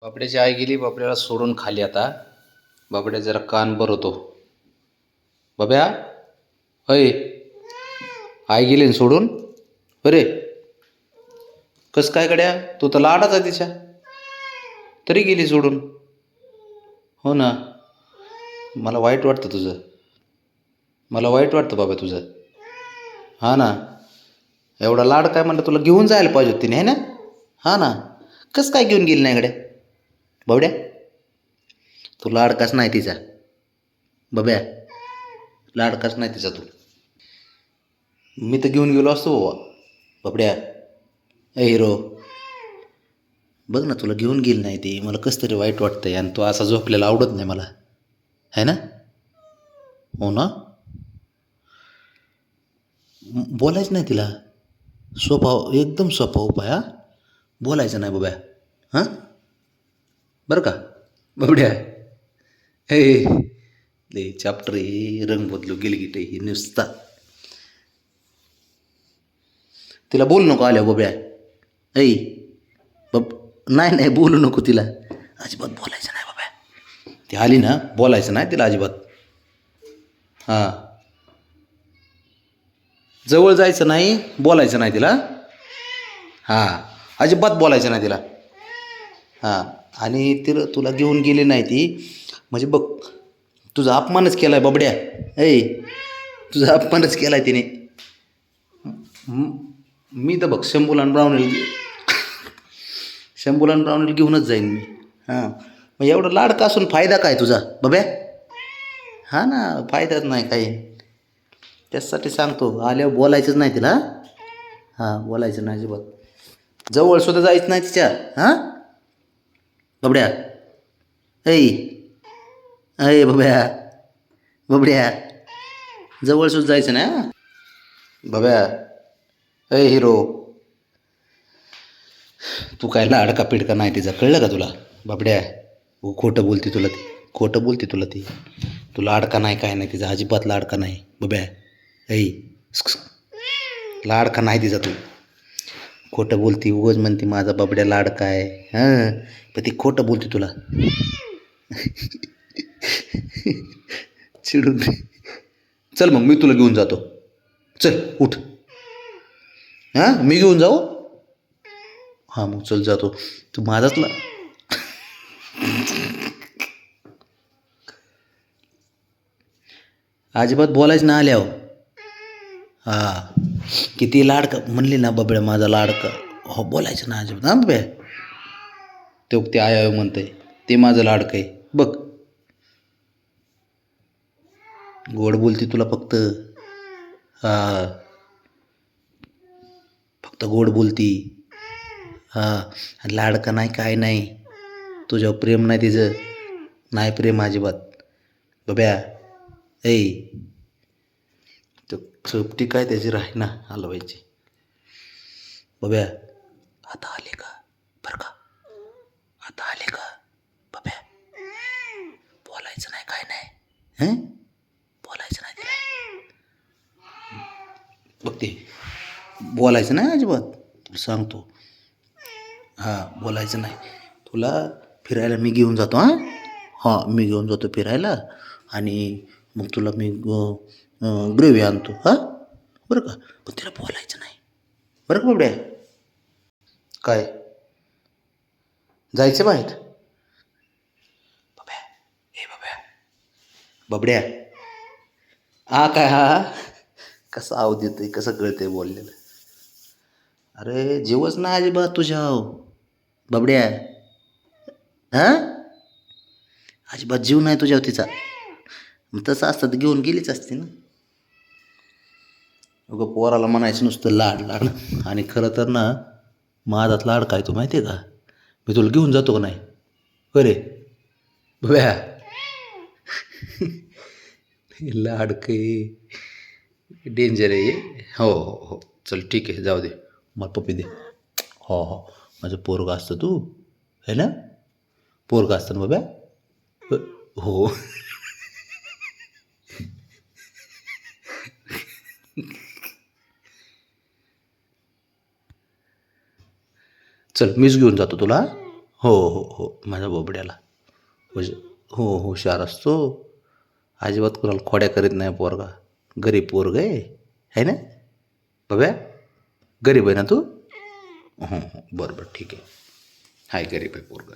बाबड्याची आई गेली बाबड्याला सोडून खाली. आता बाबड्या जरा कान भरवतो. बाब्या, अय, आई गेली ना सोडून. अरे कस काय गड्या, तू तर लाडाच आहे तिच्या, तरी गेली सोडून. हो ना, मला वाईट वाटतं तुझं, मला वाईट वाटतं बाबा तुझं. हा ना, एवढा लाड काय म्हणलं, तुला घेऊन जायला पाहिजे होती तिने, आहे ना. हा ना, कसं काय घेऊन गेली नाही गड्या बावड्या. तू लाडकाच नाही तिचा बाब्या, लाडकाच नाही तिचा तू. मी तर घेऊन गेलो असतो बाबा. बाबड्या, ए हिरो, बघ ना, तुला घेऊन गेली नाही ती, मला कसं तरी वाईट वाटतंय. आणि तो असा झोपलेला आवडत नाही मला, है ना. हो ना, बोलायचं नाही तिला. स्वभाव एकदम सोपा उपाय. हा, बोलायचं नाही बाबा. हां, बरं का बाबड्या. हे ले चॅप्टर हे रंग बदलू गिलगिट हे नुसता. तिला बोलू नको आल्या बाबड्या. ऐ बब, नाही नाही बोलू नको तिला, अजिबात बोलायचं नाही बाबा. ती आली ना, बोलायचं नाही तिला अजिबात. हां, जवळ जायचं नाही, बोलायचं नाही तिला. हां, अजिबात बोलायचं नाही तिला. हां, आणि तिला तुला घेऊन गेली नाही ती म्हणजे बघ, तुझा अपमानच केला आहे बाबड्या. ऐ, तुझा अपमानच केला आहे तिने. मी तर बघ शंभूलान ब्राऊनीला घेऊनच जाईन मी. हां, मग एवढं लाडका असून फायदा काय तुझा बाब्या. हा ना, फायदाच नाही काही. त्याच्यासाठी सांगतो, आल्यावर बोलायचंच नाही तिला. हां, बोलायचं नाही अजिबात, जवळ सुद्धा जायचं नाही तिच्या. हां बाबड्या. ऐ, अय बाब्या, बाबड्या, जवळ सुद्धा जायचं नाही. हां बाब्या. अय हिरो, तू काय लाडका पिडका नाही तिचा, कळलं का तुला बाबड्या. हो, खोटं बोलते तुला ती, खोटं बोलते तुला ती. तू लाडका नाही, काय नाही तिचा, अजिबात लाडका नाही बाब्या. ऐ, लाडका नाही तिचा तू. खोटं बोलती, उगाच म्हणते माझा बाबड्या लाडका आहे. हां, पण ती खोटं बोलते तुला. चिडून दे. चल मग मी तुला घेऊन जातो, चल उठ. हां, मी घेऊन जाऊ. हां मग चल जातो, तू माझाच अजिबात बोलायचं ना आल्यावर. हां, किती लाडका म्हणली ना बाबड्या माझा लाडका, हो बोलायचं ना अजिबात. हां बाब्या, ते आय म्हणतंय ते माझं लाडकं आहे बघ. गोड बोलती तुला फक्त. हां, फक्त गोड बोलती. हां, लाडका नाही, काय नाही, तुझ्यावर प्रेम नाही तिचं, नाही प्रेम अजिबात बाब्या. ऐ, तो चोपटी काय त्याची राही ना हलवायची बाब्या. आता आले का, बरं का, आता आले का बाब्या. बोलायचं नाही, काय नाही. हं, बोलायचं नाही तिला. बघ ते, बोलायचं नाही अजिबात, तुला सांगतो. हां, बोलायचं नाही. तुला फिरायला मी घेऊन जातो. हां हां, मी घेऊन जातो फिरायला, आणि मग तुला मी ग्रेव्ही आणतो. हां, बरं का, पण तिला बोलायचं नाही, बरं का बाबड्या. काय, जायचं बाहेर बाब्या. हे बाब्या, बाबड्या. हा काय, हा कसं आव देतंय, कसं कळतंय बोललेलं. अरे जीवच ना अजिबात तुझ्या बाबड्या. हां, अजिबात जीव नाही तुझ्यावर तिचा. मग तसं असतं तर घेऊन गेलीच असती ना. अगं पोराला म्हणायचं नुसतं लाड लाड, आणि खरं तर ना माझाच लाड काय तू माहिती आहे का. मी तुला घेऊन जातो का नाही, अरे बया. लाडकं डेंजर आहे. हो हो हो, चल ठीक आहे, जाऊ दे, मला पप्पी दे. हो हो, माझं पोरगं असतं तू, है ना, पोरगं असतं ना बाब्या. हो. चल मीच घेऊन जातो तुला. हो हो हो माझ्या बोबड्याला हुश हो हुशार असतो. अजिबात कुणाला खोड्या करीत नाही पोरगा. गरीब पोरगं आहे ना बब्या? गरीब आहे ना तू? हो हो बरं बरं ठीक आहे. हाय गरीब आहे पोरगा.